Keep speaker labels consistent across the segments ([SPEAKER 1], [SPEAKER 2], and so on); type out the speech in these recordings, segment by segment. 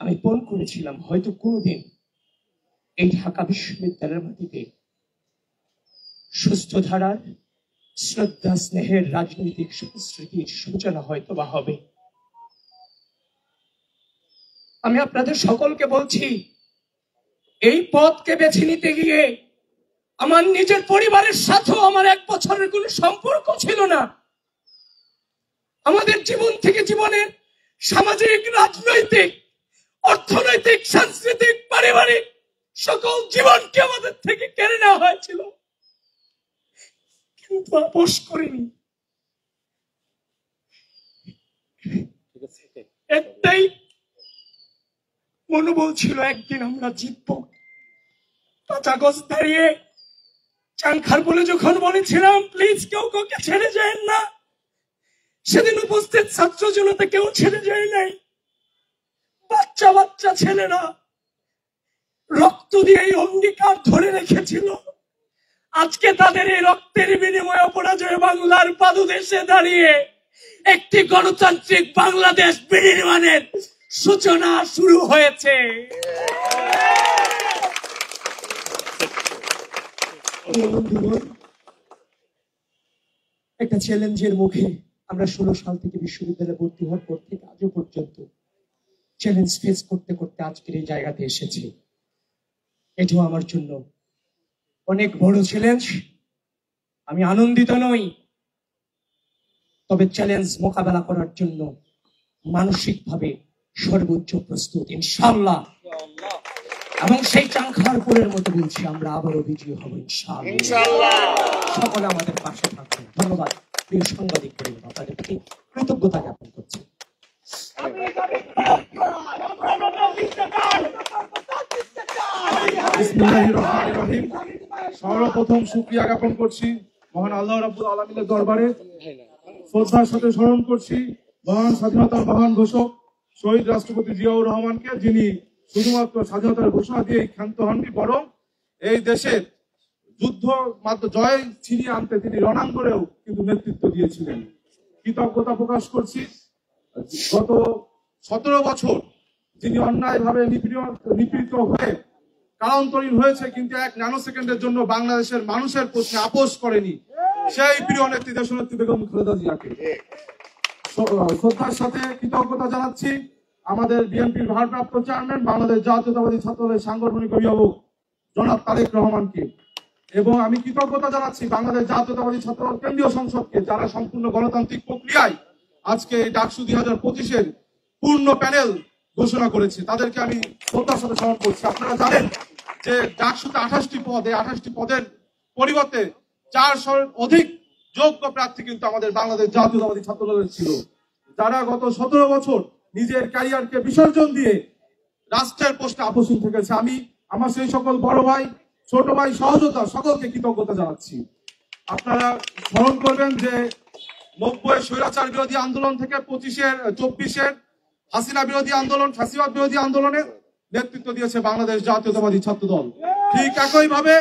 [SPEAKER 1] আমি পণ করেছিলাম হয়তো কোনোদিন এই ঢাকা বিশ্ববিদ্যালয়ের মাটিতে সুস্থ ধারার শ্রদ্ধা স্নেহের রাজনৈতিক সংস্কৃতির সূচনা হয়তো বা হবে। আমি আপনাদের সকলকে বলছি, এই পথকে বেছে নিতে গিয়ে আমার নিজের পরিবারের সাথেও আমার 1 বছরের কোনো সম্পর্ক ছিল না। আমাদের জীবন থেকে জীবনের সামাজিক, রাজনৈতিক, অর্থনৈতিক, সাংস্কৃতিক, পারিবারিক সকল জীবনকে আমাদের থেকে কেড়ে নেওয়া হয়েছিল, কিন্তু আপোষ করিনি। একটাই মনোবল ছিল, একদিন আমরা জিতবো। 5 আগস্ট দাঁড়িয়ে চাংখার বলে যখন বলেছিলাম প্লিজ কেউ কাউকে ছেড়ে যায় না, সেদিন উপস্থিত ছাত্র জনতা কেউ ছেড়ে যায় নাই। বাচ্চা বাচ্চা ছেলেরা রক্ত দিয়ে এই অঙ্গীকার ধরে রেখেছিল। আজকে তাদের এই রক্তের বিনিময়ে অপরাজয় বাংলার পাদদেশে দাঁড়িয়ে একটি গণতান্ত্রিক বাংলাদেশ বিনির্মাণের সূচনা শুরু হয়েছে। একটা চ্যালেঞ্জের মুখে আমরা 16 সাল থেকে বিশ্ববিদ্যালয়ে ভর্তি হওয়ার পর থেকে আজও পর্যন্ত চ্যালেঞ্জ ফেস করতে করতে আজকের এই জায়গাতে এসেছি। এটাও আমার জন্য অনেক বড় চ্যালেঞ্জ। আমি আনন্দিত নই, তবে চ্যালেঞ্জ মোকাবেলা করার জন্য মানসিকভাবে সর্বোচ্চ প্রস্তুত ইনশাআল্লাহ। এবং সেই চাংখারপুরের মতো বলছি, আমরা আবারও বিজয়ী হব ইনশাআল্লাহ। সকলে আমাদের পাশে থাকবেন। ধন্যবাদ প্রিয় সাংবাদিক পরিবার, আপনাদের প্রতি কৃতজ্ঞতা জ্ঞাপন করছি।
[SPEAKER 2] সর্বপ্রথম শুকরিয়া জ্ঞাপন করছি মহান আল্লাহ রাব্বুল আলামিনের দরবারে। শ্রদ্ধার সাথে স্মরণ করছি মহান স্বাধীনতার মহান ঘোষক শহীদ রাষ্ট্রপতি জিয়াউর রহমানকে, যিনি শুধুমাত্র স্বাধীনতার ঘোষণা দিয়ে ক্ষান্ত হননি, বরং এই দেশের যুদ্ধ মাত্র জয় ছিনিয়ে আনতে তিনি রণাঙ্গনেও কিন্তু নেতৃত্ব দিয়েছিলেন। কৃতজ্ঞতা প্রকাশ করছি গত 17 বছর যিনি অন্যায়ভাবে নিপীড়িত হয়ে কারান্তরীণ হয়েছে, কিন্তু 1 ন্যানো সেকেন্ডের জন্য বাংলাদেশের মানুষের প্রশ্নে আপোষ করেনি, সেই প্রিয় নেত্রী দেশনেত্রী বেগম খালেদা জিয়াকে শ্রদ্ধার সাথে কৃতজ্ঞতা জানাচ্ছি। আমাদের বিএনপির ভারপ্রাপ্ত চেয়ারম্যান, বাংলাদেশ জাতীয়তাবাদী ছাত্রদলের সাংগঠনিক অভিভাবক জনাব তারেক রহমানকে, এবং আমি কৃতজ্ঞতা জানাচ্ছি বাংলাদেশ জাতীয়তাবাদী ছাত্রদল কেন্দ্রীয় সংসদকে, যারা সম্পূর্ণ গণতান্ত্রিক প্রক্রিয়ায় আজকে ডাকসু 2025-এর পূর্ণ প্যানেল ঘোষণা করেছে। তাদেরকে আমি শ্রদ্ধার সাথে স্মরণ করছি। আপনারা জানেন যে ডাকসুতে 28টি পদ, এই 28টি পদের পরিবর্তে 400-এর অধিক যোগ্য প্রার্থী কিন্তু আমাদের বাংলাদেশ জাতীয়তাবাদী ছাত্রদলের ছিল, যারা গত 17 বছর নিজের ক্যারিয়ারকে বিসর্জন দিয়ে রাষ্ট্রের পোস্টে আপোষহীন থেকেছে। আমি আমার সেই সকল বড় ভাই, ছোট ভাই, সহযোদ্ধা সকলকে কৃতজ্ঞতা জানাচ্ছি। আপনারা স্মরণ করবেন যে 90-এর স্বৈরাচার বিরোধী আন্দোলন থেকে 24-এর হাসিনা বিরোধী আন্দোলন, ফ্যাসিবাদ বিরোধী আন্দোলনে নেতৃত্ব দিয়েছে বাংলাদেশ জাতীয়তাবাদী ছাত্রদল। ঠিক একই ভাবে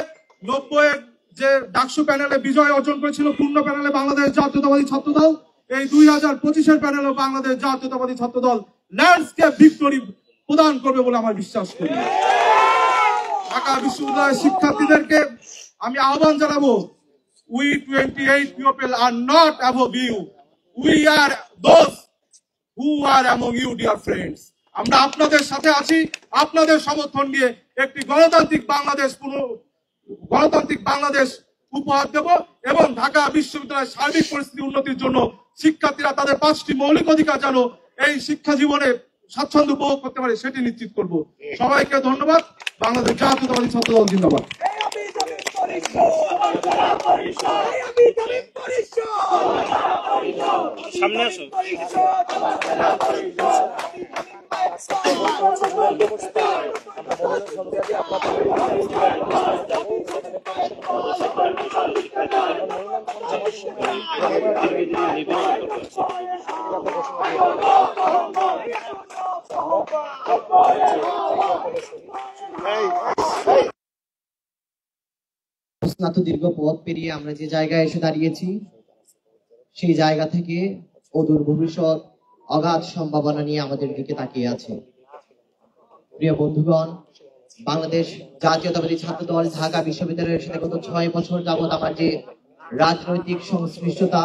[SPEAKER 2] 90-এর যে ডাকসু প্যানেলে বিজয় অর্জন করেছিল পূর্ণ প্যানেলে বাংলাদেশ জাতীয়তাবাদী ছাত্রদল, এই 2025-এর প্যানেলে বাংলাদেশ জাতীয়তাবাদী ছাত্রদল ল্যান্ডস্কেপ ভিক্টরি প্রদান করবে বলে আমার বিশ্বাস করি। ঢাকা বিশ্ববিদ্যালয়ের শিক্ষার্থীদেরকে আমি আহ্বান জানাবো, we 28 people are not above you, we are those who are among you, dear friends. আমরা আপনাদের সাথে আছি, আপনাদের সমর্থন নিয়ে একটি গণতান্ত্রিক বাংলাদেশ উপহার দেব, এবং ঢাকা বিশ্ববিদ্যালয়ের সার্বিক পরিস্থিতি উন্নতির জন্য শিক্ষার্থীরা তাদের 5টি মৌলিক অধিকার যেন এই শিক্ষা জীবনে স্বাচ্ছন্দ্য উপভোগ করতে পারে সেটি নিশ্চিত করব। সবাইকে ধন্যবাদ। বাংলাদেশ জাতীয়তাবাদী ছাত্রদল জিন্দাবাদ।
[SPEAKER 3] সামনে আসো।
[SPEAKER 4] দীর্ঘ পথ পেরিয়ে আমরা যে জায়গায় এসে দাঁড়িয়েছি, সেই জায়গা থেকে অদূর ভবিষ্যৎ অগাধ সম্ভাবনা নিয়ে আমাদের দিকে তাকিয়ে আছে। প্রিয় বন্ধুগণ, বাংলাদেশ জাতীয়তাবাদী ছাত্র দল ঢাকা বিশ্ববিদ্যালয়ের সাথে গত 6 বছর যাবৎ আমার যে রাজনৈতিক সংশ্লিষ্টতা,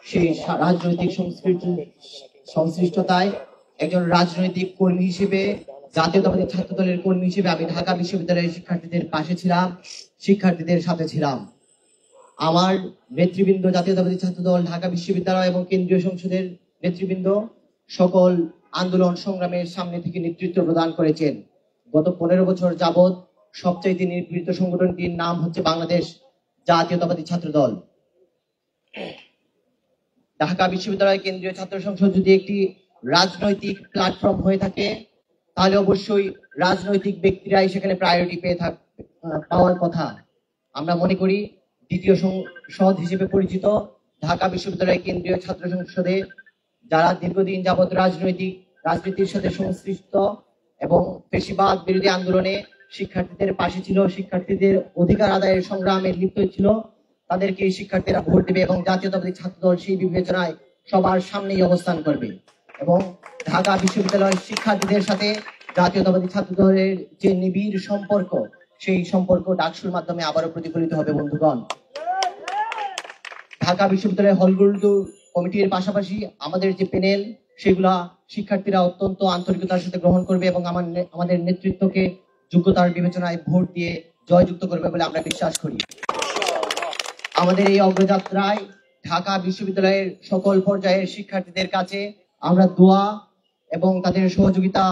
[SPEAKER 4] সেই রাজনৈতিক সংশ্লিষ্টতায় একজন রাজনৈতিক কর্মী হিসেবে, জাতীয়তাবাদী ছাত্র দলের কর্মী হিসেবে আমি ঢাকা বিশ্ববিদ্যালয়ের শিক্ষার্থীদের পাশে ছিলাম, শিক্ষার্থীদের সাথে ছিলাম। আমার নেতৃবৃন্দ, জাতীয়তাবাদী ছাত্র দল ঢাকা বিশ্ববিদ্যালয় এবং কেন্দ্রীয় সংসদের নেতৃবৃন্দ সকল আন্দোলন সংগ্রামের সামনে থেকে নেতৃত্ব প্রদান করেছেন। গত 15 বছর যাবৎ সবচাইতে নিপীড়িত সংগঠনটির নাম হচ্ছে বাংলাদেশ জাতীয়তাবাদী ছাত্র দল। ঢাকা বিশ্ববিদ্যালয় কেন্দ্রীয় ছাত্র সংসদ যদি একটি রাজনৈতিক প্ল্যাটফর্ম হয়ে থাকে, তাহলে অবশ্যই রাজনৈতিক ব্যক্তিরাই সেখানে প্রায়োরিটি পাওয়ার কথা। আমরা মনে করি দ্বিতীয় সংসদ হিসেবে পরিচিত ঢাকা বিশ্ববিদ্যালয় কেন্দ্রীয় ছাত্র সংসদে যারা দীর্ঘদিন যাবৎ রাজনীতির সাথে সংশ্লিষ্ট এবং ফ্যাসিবাদ বিরোধী আন্দোলনে শিক্ষার্থীদের পাশে ছিল, শিক্ষার্থীদের অধিকার আদায়ের সংগ্রামে লিপ্ত ছিল, তাদেরকে শিক্ষার্থীরা ভোট দেবে এবং জাতীয়তাবাদী ছাত্র দল সেই বিবেচনায় সবার সামনেই অবস্থান করবে। এবং ঢাকা বিশ্ববিদ্যালয়ের শিক্ষার্থীদের সাথে জাতীয়তাবাদী ছাত্র দলের যে নিবিড় সম্পর্ক, সেই সম্পর্ক ডাকসুর মাধ্যমে আবারও প্রতিফলিত হবে। বন্ধুগণ, ঢাকা বিশ্ববিদ্যালয়ের হলগুলো কমিটির পাশাপাশি আমাদের যে প্যানেল, সেগুলা শিক্ষার্থীরা অত্যন্ত আন্তরিকতার সাথে গ্রহণ করবে এবং আমাদের নেতৃত্বকে যোগ্যতার বিবেচনায় ভোট দিয়ে জয়যুক্ত করবে বলে আমরা বিশ্বাস করি। আমাদের এই অগ্রযাত্রায় ঢাকা বিশ্ববিদ্যালয়ের সকল পর্যায়ের শিক্ষার্থীদের কাছে আমরা দোয়া এবং তাদের সহযোগিতা,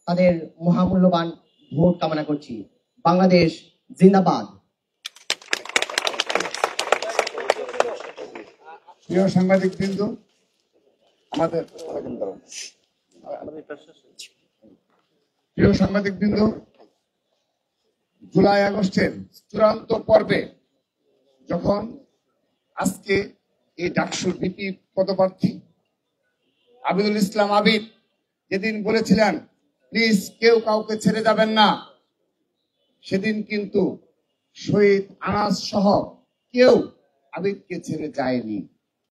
[SPEAKER 4] তাদের মহামূল্যবান ভোট কামনা করছি। বাংলাদেশ জিন্দাবাদ।
[SPEAKER 3] প্রিয় সাংবাদিক বৃন্দ, জুলাই আগস্টের চূড়ান্ত পর্বে যখন আজকে এই ডাকসুর ভিপি পদপ্রার্থী আবিদুল ইসলাম আবিদ যেদিন বলেছিলেন প্লিজ কেউ কাউকে ছেড়ে যাবেন না, সেদিন কিন্তু শহীদ আনাস সহ কেউ আবিদকে ছেড়ে যায়নি।